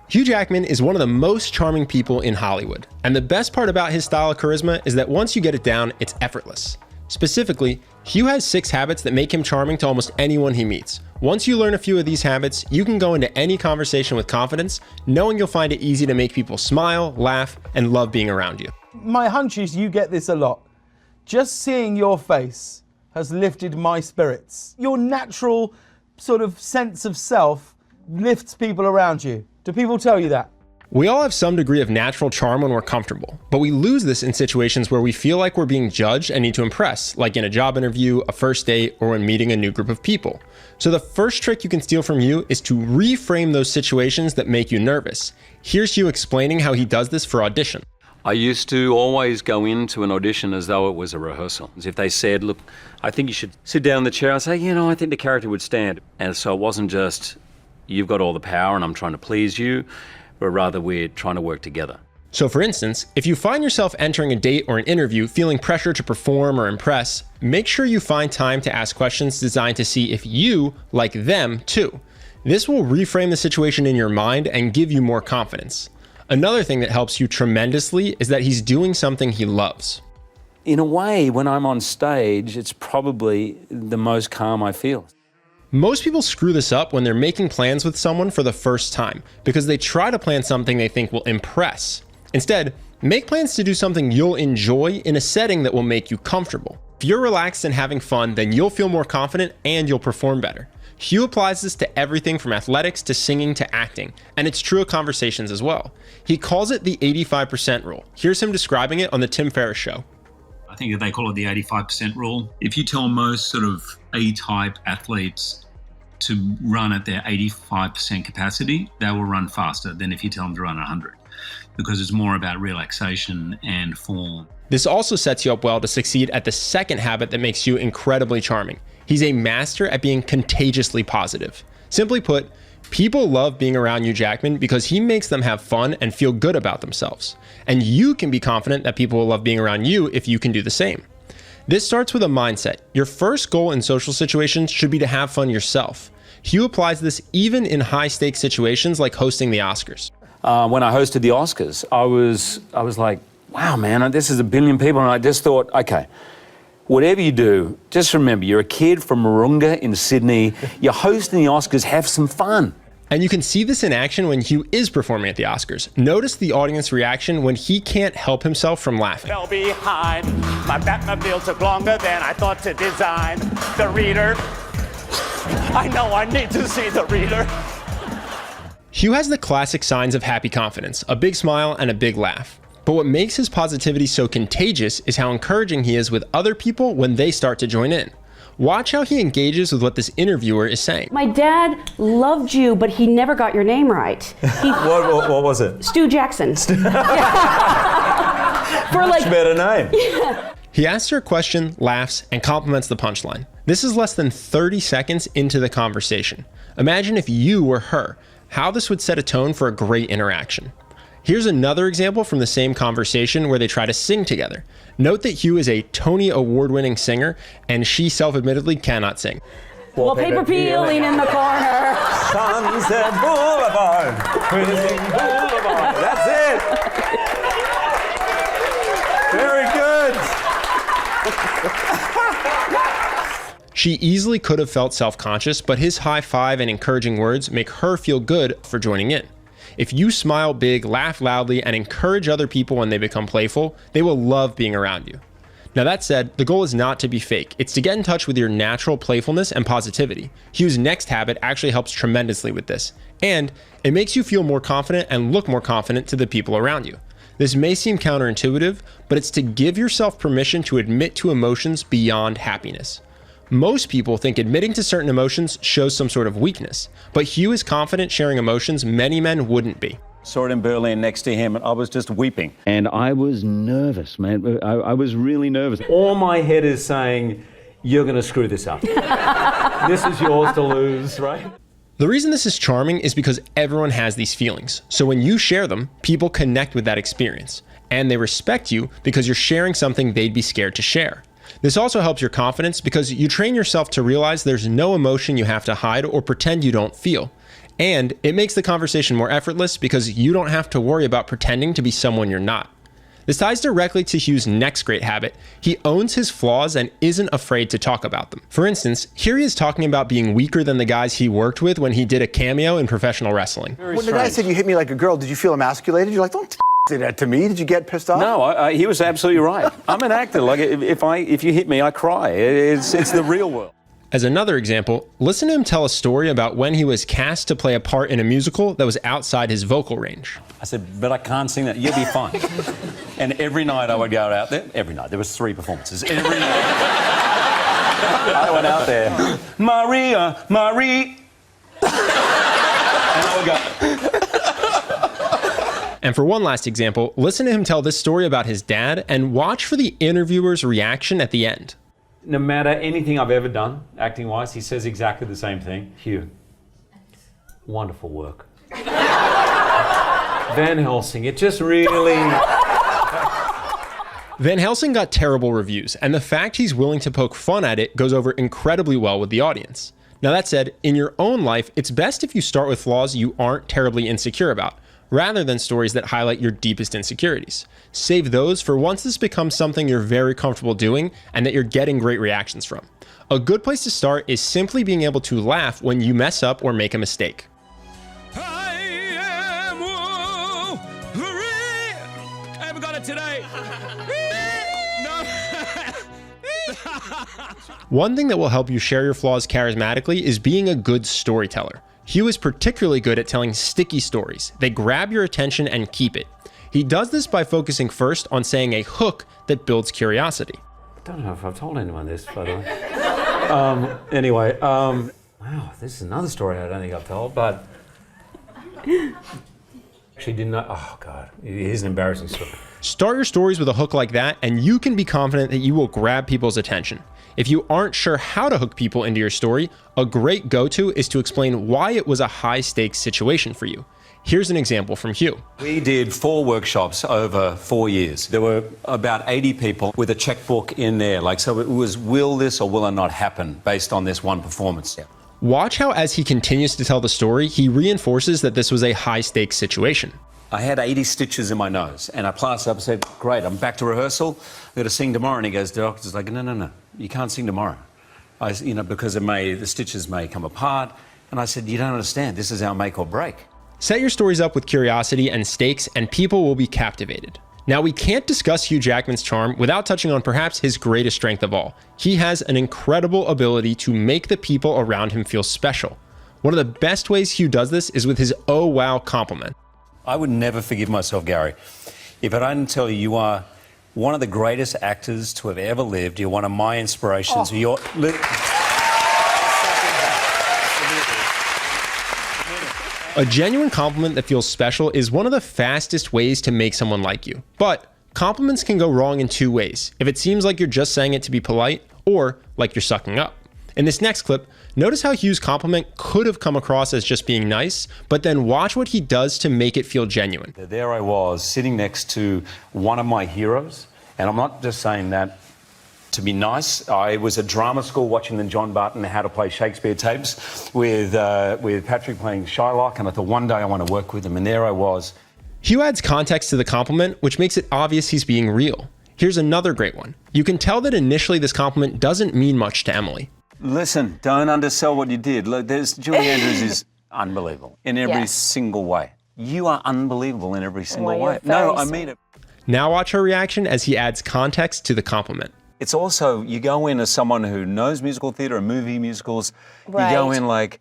Hugh Jackman is one of the most charming people in Hollywood, and the best part about his style of charisma is that once you get it down, it's effortless. Specifically, Hugh has 6 habits that make him charming to almost anyone he meets. Once you learn a few of these habits, you can go into any conversation with confidence, knowing you'll find it easy to make people smile, laugh, and love being around you. My hunch is you get this a lot. Just seeing your face has lifted my spirits. Your natural sort of sense of self lifts people around you. Do people tell you that? We all have some degree of natural charm when we're comfortable, but we lose this in situations where we feel like we're being judged and need to impress, like in a job interview, a first date, or when meeting a new group of people. So the first trick you can steal from Hugh is to reframe those situations that make you nervous. Here's Hugh explaining how he does this for audition. I used to always go into an audition as though it was a rehearsal. As if they said, look, I think you should sit down in the chair, I'd say, I think the character would stand. And so it wasn't just, you've got all the power and I'm trying to please you, but rather we're trying to work together. So for instance, if you find yourself entering a date or an interview feeling pressure to perform or impress, make sure you find time to ask questions designed to see if you like them too. This will reframe the situation in your mind and give you more confidence. Another thing that helps you tremendously is that he's doing something he loves. In a way, when I'm on stage, it's probably the most calm I feel. Most people screw this up when they're making plans with someone for the first time because they try to plan something they think will impress. Instead, make plans to do something you'll enjoy in a setting that will make you comfortable. If you're relaxed and having fun, then you'll feel more confident and you'll perform better. Hugh applies this to everything from athletics to singing to acting, and it's true of conversations as well. He calls it the 85% rule. Here's him describing it on the Tim Ferriss Show. I think that they call it the 85% rule. If you tell most sort of A-type athletes to run at their 85% capacity, they will run faster than if you tell them to run 100, because it's more about relaxation and form. This also sets you up well to succeed at the second habit that makes you incredibly charming. He's a master at being contagiously positive. Simply put, people love being around Hugh Jackman because he makes them have fun and feel good about themselves. And you can be confident that people will love being around you if you can do the same. This starts with a mindset. Your first goal in social situations should be to have fun yourself. Hugh applies this even in high-stakes situations like hosting the Oscars. When I hosted the Oscars, I was like, wow, man, this is 1 billion people. And I just thought, okay, whatever you do, just remember, you're a kid from Mooroonga in Sydney. You're hosting the Oscars, have some fun. And you can see this in action when Hugh is performing at the Oscars. Notice the audience reaction when he can't help himself from laughing. Fell behind. My Batmobile took longer than I thought to design. The reader. I know I need to see the reader. Hugh has the classic signs of happy confidence, a big smile and a big laugh. But what makes his positivity so contagious is how encouraging he is with other people when they start to join in. Watch how he engages with what this interviewer is saying. My dad loved you, but he never got your name right. What was it? Stu Jackson. For Much better name. Yeah. He asks her a question, laughs, and compliments the punchline. This is less than 30 seconds into the conversation. Imagine if you were her, how this would set a tone for a great interaction. Here's another example from the same conversation where they try to sing together. Note that Hugh is a Tony Award-winning singer, and she self-admittedly cannot sing. Wallpaper peeling in the corner. Sunset Boulevard. Boulevard. That's it. Very good. She easily could have felt self-conscious, but his high five and encouraging words make her feel good for joining in. If you smile big, laugh loudly, and encourage other people when they become playful, they will love being around you. Now that said, the goal is not to be fake. It's to get in touch with your natural playfulness and positivity. Hugh's next habit actually helps tremendously with this, and it makes you feel more confident and look more confident to the people around you. This may seem counterintuitive, but it's to give yourself permission to admit to emotions beyond happiness. Most people think admitting to certain emotions shows some sort of weakness, but Hugh is confident sharing emotions many men wouldn't be. Saw it in Berlin next to him and I was just weeping. And I was nervous, man. I was really nervous. All my head is saying, you're going to screw this up. This is yours to lose, right? The reason this is charming is because everyone has these feelings. So when you share them, people connect with that experience. And they respect you because you're sharing something they'd be scared to share. This also helps your confidence because you train yourself to realize there's no emotion you have to hide or pretend you don't feel. And it makes the conversation more effortless because you don't have to worry about pretending to be someone you're not. This ties directly to Hugh's next great habit. He owns his flaws and isn't afraid to talk about them. For instance, here he is talking about being weaker than the guys he worked with when he did a cameo in professional wrestling. When the guy said you hit me like a girl, did you feel emasculated? You're like, don't say that to me. Did you get pissed off? No, he was absolutely right. I'm an actor. Like, if you hit me, I cry. It's the real world. As another example, listen to him tell a story about when he was cast to play a part in a musical that was outside his vocal range. I said, but I can't sing that. You'll be fine. And every night I would go out there. Every night. There was 3 performances. Every night. I went out there. Maria, Marie. And I would go. And for one last example, listen to him tell this story about his dad and watch for the interviewer's reaction at the end. No matter anything I've ever done, acting-wise, he says exactly the same thing. Hugh, wonderful work. Van Helsing, it just really... Van Helsing got terrible reviews, and the fact he's willing to poke fun at it goes over incredibly well with the audience. Now that said, in your own life, it's best if you start with flaws you aren't terribly insecure about, rather than stories that highlight your deepest insecurities. Save those for once this becomes something you're very comfortable doing and that you're getting great reactions from. A good place to start is simply being able to laugh when you mess up or make a mistake. I am Wolverine. I haven't got it today. One thing that will help you share your flaws charismatically is being a good storyteller. Hugh is particularly good at telling sticky stories. They grab your attention and keep it. He does this by focusing first on saying a hook that builds curiosity. I don't know if I've told anyone this, by the way. Wow, this is another story I don't think I've told, but... Actually didn't know... Oh, God. Here's an embarrassing story. Start your stories with a hook like that, and you can be confident that you will grab people's attention. If you aren't sure how to hook people into your story, a great go-to is to explain why it was a high-stakes situation for you. Here's an example from Hugh. We did 4 workshops over 4 years. There were about 80 people with a checkbook in there. Like, so it was, will this or will it not happen based on this one performance? Yeah. Watch how as he continues to tell the story, he reinforces that this was a high-stakes situation. I had 80 stitches in my nose, and I plastered up and said, great, I'm back to rehearsal. I've got to sing tomorrow. And he goes, the doctor's like, no, you can't sing tomorrow. Because the stitches may come apart. And I said, you don't understand. This is our make or break. Set your stories up with curiosity and stakes, and people will be captivated. Now, we can't discuss Hugh Jackman's charm without touching on perhaps his greatest strength of all. He has an incredible ability to make the people around him feel special. One of the best ways Hugh does this is with his oh wow compliment. I would never forgive myself, Gary, if I didn't tell you you are one of the greatest actors to have ever lived. You're one of my inspirations. A genuine compliment that feels special is one of the fastest ways to make someone like you. But compliments can go wrong in 2 ways: if it seems like you're just saying it to be polite, or like you're sucking up. In this next clip, notice how Hugh's compliment could have come across as just being nice, but then watch what he does to make it feel genuine. There I was, sitting next to one of my heroes, and I'm not just saying that to be nice. I was at drama school watching the John Barton How to Play Shakespeare tapes with Patrick playing Shylock, and I thought one day I want to work with him, and there I was. Hugh adds context to the compliment, which makes it obvious he's being real. Here's another great one. You can tell that initially this compliment doesn't mean much to Emily. Listen, don't undersell what you did. Look, Julie Andrews is unbelievable in every single way. You are unbelievable in every single way. No, I mean it. Now watch her reaction as he adds context to the compliment. It's also, you go in as someone who knows musical theatre and movie musicals, you go in like,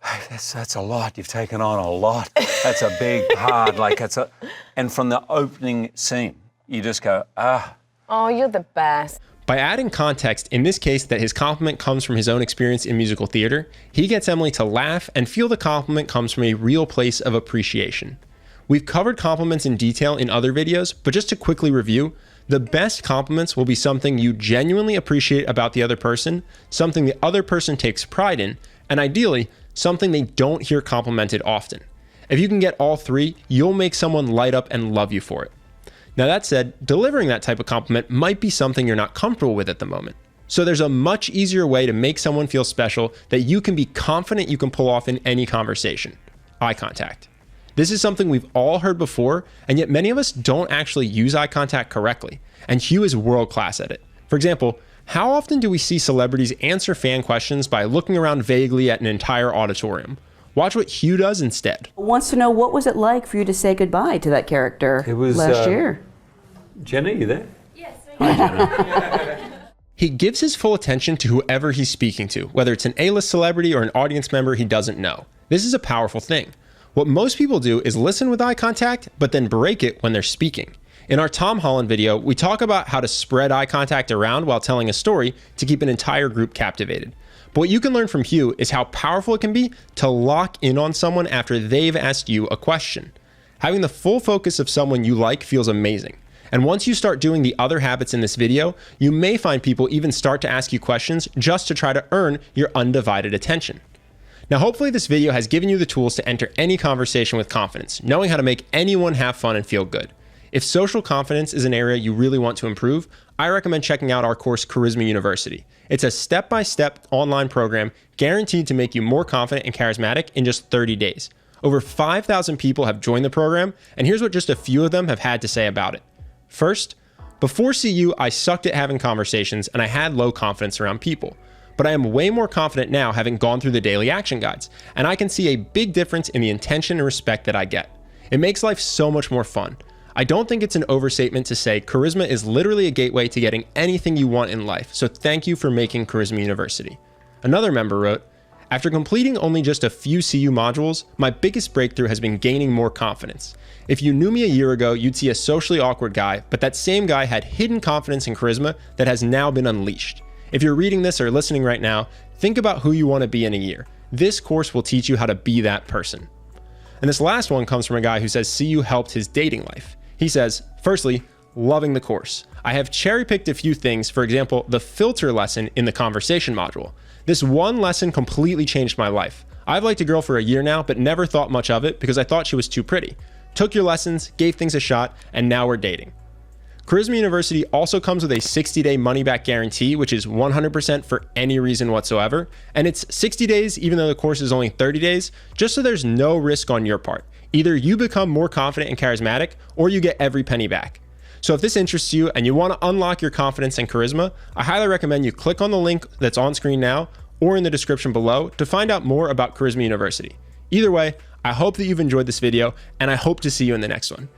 hey, that's a lot, you've taken on a lot, that's a big part, and from the opening scene, you just go, ah. Oh, you're the best. By adding context, in this case that his compliment comes from his own experience in musical theater, he gets Emily to laugh and feel the compliment comes from a real place of appreciation. We've covered compliments in detail in other videos, but just to quickly review, the best compliments will be something you genuinely appreciate about the other person, something the other person takes pride in, and ideally, something they don't hear complimented often. If you can get all 3, you'll make someone light up and love you for it. Now that said, delivering that type of compliment might be something you're not comfortable with at the moment. So there's a much easier way to make someone feel special that you can be confident you can pull off in any conversation. eye contact. This is something we've all heard before, and yet many of us don't actually use eye contact correctly, and Hugh is world class at it. For example, how often do we see celebrities answer fan questions by looking around vaguely at an entire auditorium? Watch what Hugh does instead. Wants to know, what was it like for you to say goodbye to that character last year? Jenna, you there? He gives his full attention to whoever he's speaking to, whether it's an A-list celebrity or an audience member he doesn't know. This is a powerful thing. What most people do is listen with eye contact, but then break it when they're speaking. In our Tom Holland video, we talk about how to spread eye contact around while telling a story to keep an entire group captivated. But what you can learn from Hugh is how powerful it can be to lock in on someone after they've asked you a question. Having the full focus of someone you like feels amazing. And once you start doing the other habits in this video, you may find people even start to ask you questions just to try to earn your undivided attention. Now, hopefully this video has given you the tools to enter any conversation with confidence, knowing how to make anyone have fun and feel good. If social confidence is an area you really want to improve, I recommend checking out our course, Charisma University. It's a step-by-step online program guaranteed to make you more confident and charismatic in just 30 days. Over 5,000 people have joined the program, and here's what just a few of them have had to say about it. First, before CU, I sucked at having conversations and I had low confidence around people. But I am way more confident now having gone through the daily action guides, and I can see a big difference in the intention and respect that I get. It makes life so much more fun. I don't think it's an overstatement to say charisma is literally a gateway to getting anything you want in life, so thank you for making Charisma University. Another member wrote, after completing only just a few CU modules, my biggest breakthrough has been gaining more confidence. If you knew me a year ago, you'd see a socially awkward guy, but that same guy had hidden confidence and charisma that has now been unleashed. If you're reading this or listening right now, think about who you want to be in a year. This course will teach you how to be that person. And this last one comes from a guy who says CU helped his dating life. He says, firstly, loving the course. I have cherry-picked a few things, for example, the filter lesson in the conversation module. This one lesson completely changed my life. I've liked a girl for a year now, but never thought much of it because I thought she was too pretty. Took your lessons, gave things a shot, and now we're dating. Charisma University also comes with a 60-day money-back guarantee, which is 100% for any reason whatsoever. And it's 60 days, even though the course is only 30 days, just so there's no risk on your part. Either you become more confident and charismatic, or you get every penny back. So if this interests you and you want to unlock your confidence and charisma, I highly recommend you click on the link that's on screen now or in the description below to find out more about Charisma University. Either way, I hope that you've enjoyed this video, and I hope to see you in the next one.